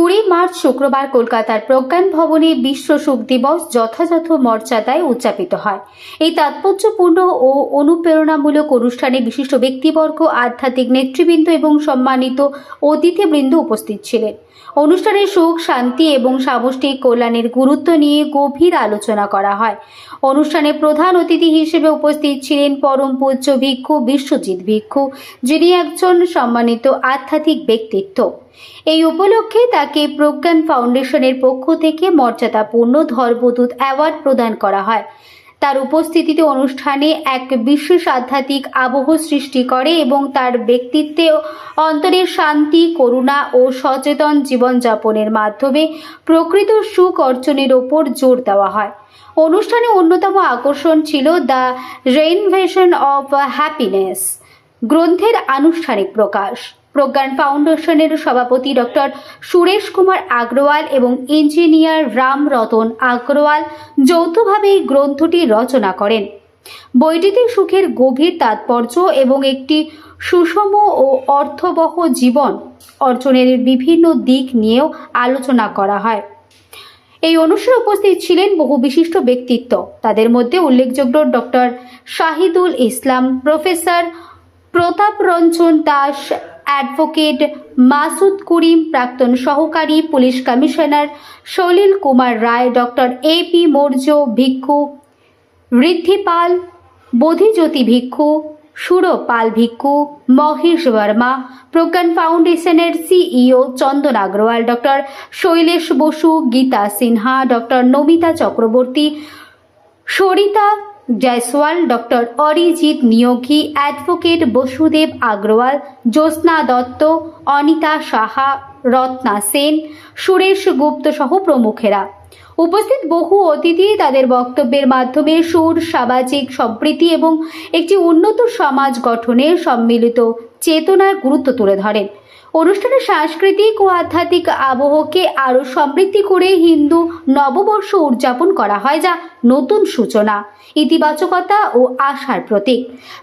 20 March শুক্রবার কলকাতার প্রজ্ঞান ভবনে বিশ্ব শোক দিবস যথাযথ মর্যাদায় উদযাপিত হয়। এই তাৎপর্যপূর্ণ ও অনুপ্রেরণামূলক অনুষ্ঠানে বিশিষ্ট ব্যক্তিবর্গ, আধ্যাত্মিক নেতৃবৃন্দ এবং সম্মানিত অতিথিবৃন্দ উপস্থিত ছিলেন। অনুষ্ঠানে সুখ, শান্তি এবং সামষ্টিক কল্যাণের গুরুত্ব নিয়ে গভীর আলোচনা করা হয়। অনুষ্ঠানে প্রধান অতিথি হিসেবে উপস্থিত ছিলেন পরম পূজ্য ভিক্ষু বিশ্বজিৎ ভিক্ষু, যিনি একজন সম্মানিত আধ্যাত্মিক ব্যক্তিত্ব। এই উপলক্ষে তাকে প্রজ্ঞান ফাউন্ডেশনের পক্ষ থেকে মর্যাদাপূর্ণ ধর্মদূত অ্যাওয়ার্ড প্রদান করা হয়। তার উপস্থিতিতে অনুষ্ঠানে এক বিশেষ আধ্যাত্মিক আবহ সৃষ্টি করে এবং তার ব্যক্তিত্বে অন্তরের শান্তি, করুণা ও সচেতন জীবনযাপনের মাধ্যমে প্রকৃত সুখ অর্জনের ওপর জোর দেওয়া হয়। অনুষ্ঠানে অন্যতম আকর্ষণ ছিল দ্য রেইনভেশন অফ হ্যাপিনেস গ্রন্থের আনুষ্ঠানিক প্রকাশ। প্রজ্ঞান ফাউন্ডেশনের সভাপতি ডক্টর সুরেশ কুমার আগরওয়াল এবং ইঞ্জিনিয়ার রাম রতন আগরওয়াল যৌথভাবে এই গ্রন্থটি রচনা করেন। বইটিতে সুখের গভীর তাৎপর্য এবং একটি সুষম ও অর্থবহ জীবন অর্জনের বিভিন্ন দিক নিয়েও আলোচনা করা হয়। এই অনুষ্ঠানে উপস্থিত ছিলেন বহু বিশিষ্ট ব্যক্তিত্ব। তাদের মধ্যে উল্লেখযোগ্য ডক্টর শাহিদুল ইসলাম, প্রফেসর প্রতাপ রঞ্জন দাস, অ্যাডভোকেট মাসুদ করিম, প্রাক্তন সহকারী পুলিশ কমিশনার সলিল কুমার রায়, ডক্টর এপি মৌর্য ভিক্ষু, ঋদ্ধি পাল, বোধিজ্যোতি ভিক্ষু, সুরভ পাল ভিক্ষু, মহেশ বর্মা, প্রজ্ঞান ফাউন্ডেশনের CEO Chandan Agarwal, doctor Shailesh Basu, Gita Sinha, doctor Namita Chakraborty, Sarita Jaiswal, doctor Arijit Niyogi, advocate Basudeb Agarwal, Jyotsna Dutta, Anita Saha, Ratna Sen, Suresh Gupta সহ প্রমুখেরা। উপস্থিত বহু অতিথি তাদের বক্তব্যের মাধ্যমে সুর, সামাজিক সম্প্রীতি এবং একটি উন্নত সমাজ গঠনে সম্মিলিত চেতনার গুরুত্ব তুলে ধরেন। অনুষ্ঠানে সাংস্কৃতিক ও আধ্যাত্মিক আবহকে আরও সমৃদ্ধি করে হিন্দু নববর্ষ উদযাপন করা হয়, যা নতুন সূচনা, ইতিবাচকতা ও আশার প্রতীক।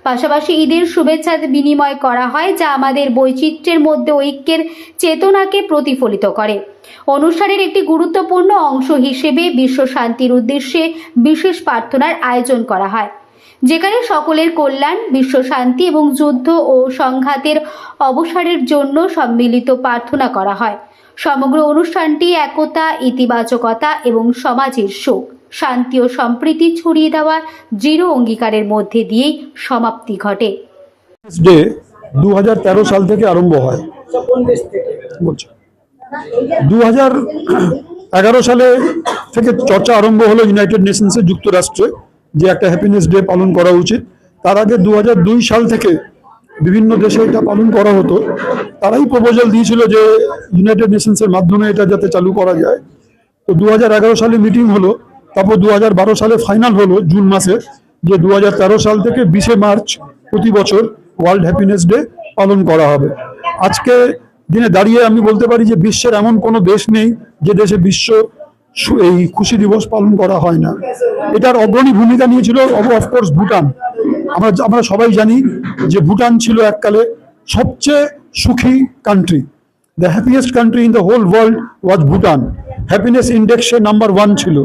পাশাপাশি ঈদের শুভেচ্ছা বিনিময় করা হয়, যা আমাদের বৈচিত্র্যের মধ্যে ঐক্যের চেতনাকে প্রতিফলিত করে। অনুষ্ঠানের একটি গুরুত্বপূর্ণ অংশ হিসেবে বিশ্ব শান্তির উদ্দেশ্যে বিশেষ প্রার্থনার আয়োজন করা হয়, যেখানে সকলের কল্যাণ, বিশ্ব শান্তি এবং যুদ্ধ ও সংঘাতের অবসানের জন্য সম্মিলিত প্রার্থনা করা হয়। সমগ্র অনুষ্ঠানটি একতা, ইতিবাচকতা এবং সমাজের সুখ, শান্তি ও সম্প্রীতি ছড়িয়ে দেওয়ার দৃঢ় অঙ্গীকারের মধ্যে দিয়েই সমাপ্তি ঘটে। 2013 সাল থেকে আরম্ভ হয়। 2011 সালে থেকে চর্চা আরম্ভ হলো ইউনাইটেড নেশনসে, যুক্তরাষ্ট্রে, যে একটা হ্যাপিনেস ডে পালন করা উচিত। তার আগে 2002 সাল থেকে বিভিন্ন দেশে এটা পালন করা হতো। তারাই প্রপোজাল দিয়েছিল যে ইউনাইটেড নেশনসের মাধ্যমে এটা যাতে চালু করা যায়। তো 2011 সালে মিটিং হলো, তারপর 2012 সালে ফাইনাল হলো জুন মাসে, যে 2013 সাল থেকে 20 মার্চ প্রতি বছর ওয়ার্ল্ড হ্যাপিনেস ডে পালন করা হবে। আজকে দিনে দাঁড়িয়ে আমি বলতে পারি যে বিশ্বের এমন কোনো দেশ নেই যে দেশে বিশ্ব এই খুশি দিবস পালন করা হয় না। এটার অগ্রণী ভূমিকা নিয়েছিল অফকোর্স ভুটান। আমরা সবাই জানি যে ভুটান ছিল এককালে সবচেয়ে সুখী country. The happiest country in the whole world was Bhutan. Happiness ইন্ডেক্সে নাম্বার 1 ছিল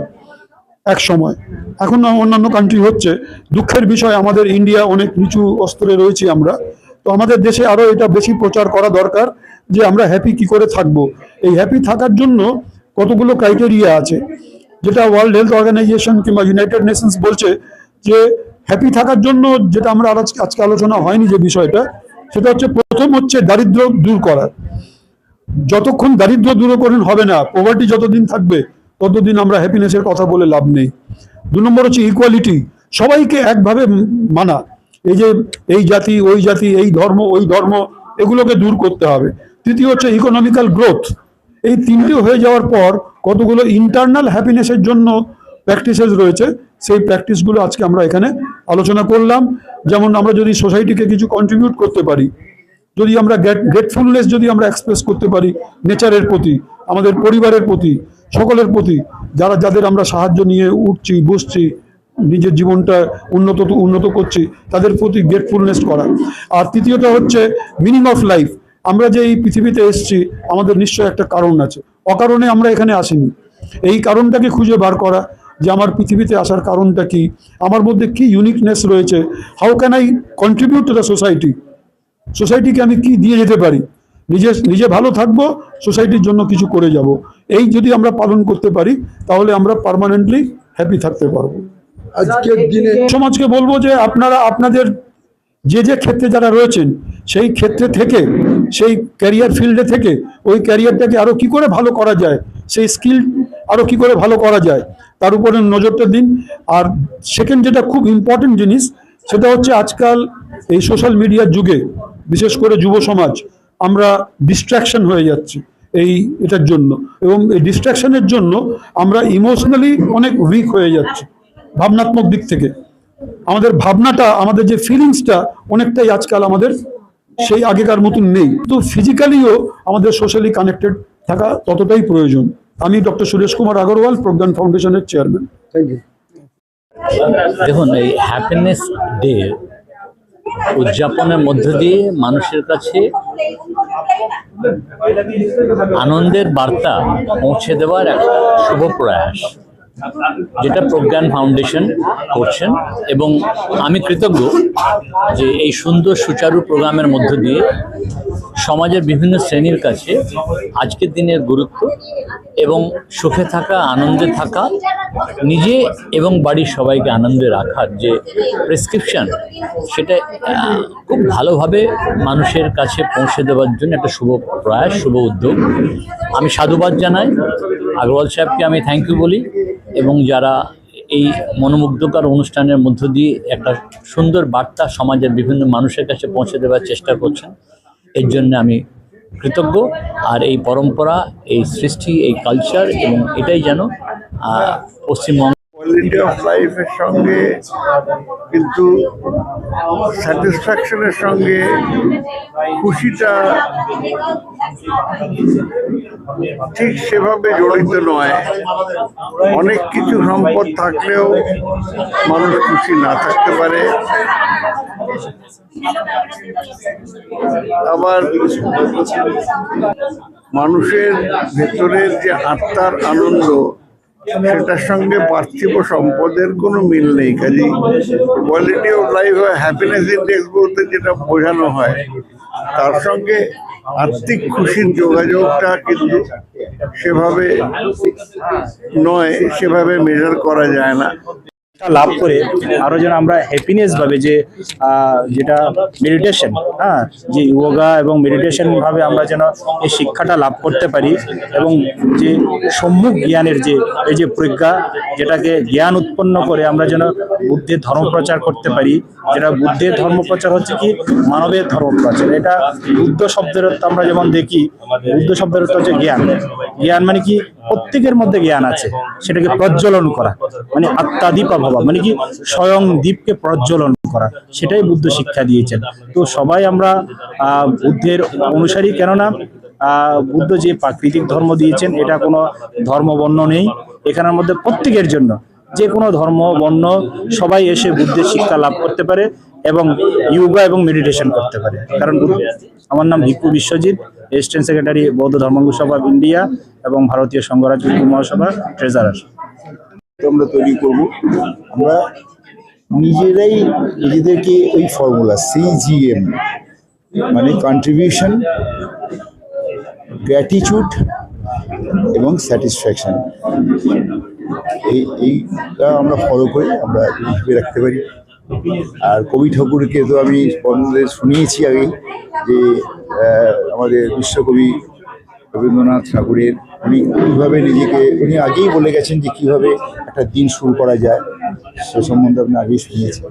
এক সময়। এখন অন্যান্য কান্ট্রি হচ্ছে। দুঃখের বিষয় আমাদের ইন্ডিয়া অনেক নিচু স্তরে রয়েছি আমরা। তো আমাদের দেশে আরো এটা বেশি প্রচার করা দরকার যে আমরা হ্যাপি কি করে থাকবো। এই হ্যাপি থাকার জন্য কতগুলো ক্রাইটেরিয়া আছে, যেটা ওয়ার্ল্ড হেলথ অর্গানাইজেশন কিংবা ইউনাইটেড নেশনস বলছে যে হ্যাপি থাকার জন্য, যেটা আমরা আজকে আলোচনা হয়নি যে বিষয়টা, সেটা হচ্ছে প্রথম হচ্ছে দারিদ্র দূর করা। যতক্ষণ দারিদ্র দূরীকরণ হবে না, পভার্টি যতদিন থাকবে ততদিন আমরা হ্যাপিনেসের কথা বলে লাভ নেই। 2 নম্বর হচ্ছে ইকুয়ালিটি, সবাইকে একভাবে মানা। এই যে এই জাতি ওই জাতি, এই ধর্ম ওই ধর্ম, এগুলোকে দূর করতে হবে। তৃতীয় হচ্ছে ইকোনমিক্যাল গ্রোথ। এই তিনটে হয়ে যাওয়ার পর কতগুলো ইন্টারনাল হ্যাপিনেসের জন্য প্র্যাকটিসেস রয়েছে, সেই প্র্যাকটিসগুলো আজকে আমরা এখানে আলোচনা করলাম। যেমন আমরা যদি সোসাইটিকে কিছু কন্ট্রিবিউট করতে পারি, যদি আমরা গ্রেটফুলনেস যদি আমরা এক্সপ্রেস করতে পারি নেচারের প্রতি, আমাদের পরিবারের প্রতি, সকলের প্রতি, যাদের আমরা সাহায্য নিয়ে উঠছি বসছি, নিজের জীবনটা উন্নত করছি, তাদের প্রতি গ্রেটফুলনেস করা। আর তৃতীয়টা হচ্ছে মিনিং অফ লাইফ। আমরা যে এই পৃথিবীতে এসেছি আমাদের নিশ্চয় একটা কারণ আছে। অকারণে আমরা এখানে আসিনি। এই কারণটাকে খুঁজে বার করা যে আমার পৃথিবীতে আসার কারণটা কি, আমার মধ্যে কি ইউনিকনেস রয়েছে, how can I contribute to the সোসাইটিকে আমি কি দিয়ে যেতে পারি, নিজে ভালো থাকবো, সোসাইটির জন্য কিছু করে যাব। এই যদি আমরা পালন করতে পারি তাহলে আমরা পার্মানেন্টলি হ্যাপি থাকতে পারবো। আজকের দিনে সমাজকে বলবো যে আপনারা আপনাদের যে ক্ষেত্রে যারা রয়েছেন সেই ক্ষেত্রে থেকে, সেই ক্যারিয়ার ফিল্ডে থেকে ওই ক্যারিয়ারটাকে আরো কি করে ভালো করা যায়, সেই স্কিল আরো কি করে ভালো করা যায় তার উপরে নজরটা দিন। আর সেকেন্ড যেটা খুব ইম্পর্টেন্ট জিনিস, সেটা হচ্ছে আজকাল এই সোশ্যাল মিডিয়ার যুগে বিশেষ করে যুব সমাজ আমরা ডিস্ট্রাকশন হয়ে যাচ্ছি এটার জন্য, এবং এই ডিস্ট্রাকশনের জন্য আমরা ইমোশনালি অনেক উইক হয়ে যাচ্ছি। ভাবনাত্মক দিক থেকে আমাদের ভাবনাটা, আমাদের যে ফিলিংসটা অনেকটাই আজকাল আমাদের সেই আগেকার মতন নেই। তো ফিজিক্যালিও আমাদের সোশ্যালি কানেক্টেড থাকা ততটাই প্রয়োজন। আমি ডক্টর সুরেশ কুমার আগরওয়াল, প্রজ্ঞান ফাউন্ডেশনের চেয়ারম্যান। Thank you. দেখুন, এই হ্যাপিনেস ডে উদযাপনের মধ্য দিয়ে মানুষের কাছে আনন্দের বার্তা পৌঁছে দেওয়ার একটা শুভ প্রয়াস, যেটা প্রজ্ঞান ফাউন্ডেশন করছেন। এবং আমি কৃতজ্ঞ যে এই সুন্দর সুচারু প্রোগ্রামের মধ্য দিয়ে সমাজের বিভিন্ন শ্রেণীর কাছে আজকের দিনের গুরুত্ব এবং সুখে থাকা, আনন্দে থাকা, নিজে এবং বাড়ির সবাইকে আনন্দে রাখার যে প্রেসক্রিপশন, সেটা খুব ভালোভাবে মানুষের কাছে পৌঁছে দেওয়ার জন্য একটা শুভ প্রয়াস, শুভ উদ্যোগ। আমি সাধুবাদ জানাই আগরওয়াল সাহেবকে, আমি থ্যাংক ইউ বলি, এবং যারা এই মনোমুগ্ধকর অনুষ্ঠানের মধ্য দিয়ে একটা সুন্দর বার্তা সমাজের বিভিন্ন মানুষের কাছে পৌঁছে দেওয়ার চেষ্টা করছেন, এর জন্য আমি কৃতজ্ঞ। আর এই পরম্পরা, এই সৃষ্টি, এই কালচার, এবং এটাই যেন পশ্চিমবঙ্গ কোয়ালিটি অফ লাইফের সঙ্গে কিন্তু স্যাটিসফ্যাকশনের সঙ্গে খুশিটা ঠিক সেভাবে জড়িত নয়। অনেক কিছু সম্পদ থাকলেও মানুষ খুশি না থাকতে পারে, আবার মানুষের ভেতরের যে আত্মার আনন্দ, সেটার সঙ্গে পার্থিব সম্পদের কোনো মিল নেই। কাজেই কোয়ালিটি অফ লাইফ বা হ্যাপিনেস ইন্ডেক্স বলতে যেটা বোঝানো হয়, তার সঙ্গে আত্মিক খুশির যোগাযোগটা কিন্তু সেভাবে নয়, সেভাবে মেজার করা যায় না। লাভ করে আরো যেন আমরা হ্যাপিনেস ভাবে যেটা মেডিটেশন, যে যোগা এবং মেডিটেশন ভাবে আমরা যেন এই শিক্ষাটা লাভ করতে পারি, এবং যে সম্মুখ জ্ঞানের এই যে প্রজ্ঞা, যেটাকে জ্ঞান উৎপন্ন করে আমরা যেন বুদ্ধের ধর্ম প্রচার করতে পারি। যেটা বুদ্ধের ধর্ম প্রচার হচ্ছে কি মানবের ধর্ম প্রচার। এটা বুদ্ধ শব্দের অর্থ আমরা যেমন দেখি, বুদ্ধ শব্দের অর্থ হচ্ছে জ্ঞান। জ্ঞান মানে কি প্রত্যেকের মধ্যে জ্ঞান আছে, সেটাকে প্রজ্বলন করা, মানে আত্মাদীপা ভাবা, মানে কি স্বয়ং দীপকে প্রজ্বলন করা, সেটাই বুদ্ধ শিক্ষা দিয়েছেন। তো সবাই আমরা বুদ্ধের অনুসারী, কেননা বুদ্ধ যে প্রাকৃতিক ধর্ম দিয়েছেন, এটা কোনো ধর্ম বর্ণ নেই এখানের মধ্যে। প্রত্যেকের জন্য যে কোনো ধর্ম বর্ণ সবাই এসে বুদ্ধের শিক্ষা লাভ করতে পারে এবং যোগা এবং মেডিটেশন করতে পারে। কারণ আমার নাম ভিক্ষু বিশ্বজিৎ, অ্যাসিস্ট্যান্ট সেক্রেটারি বৌদ্ধ ধর্মাঙ্গ সভা অফ ইন্ডিয়া এবং ভারতীয় সংঘরাজ ভিক্ষু মহাসভা ট্রেজারার। আমরা তৈরি করব, আমরা নিজেরাই নিজেদেরকে ওই ফর্মুলা CGM মানে কন্ট্রিবিউশন, গ্র্যাটিটিউড এবং স্যাটিসফ্যাকশন, এইটা আমরা ফলো করে আমরা হিসেবে রাখতে পারি। আর কবি ঠাকুরকে তো আমি শুনিয়েছি আগে, যে আমাদের বিশ্বকবি রবীন্দ্রনাথ ঠাকুরের উনি কীভাবে নিজেকে, উনি আগেই বলে গেছেন যে কীভাবে একটা দিন শুরু করা যায়, সে সম্বন্ধে আপনি আগেই শুনিয়েছেন।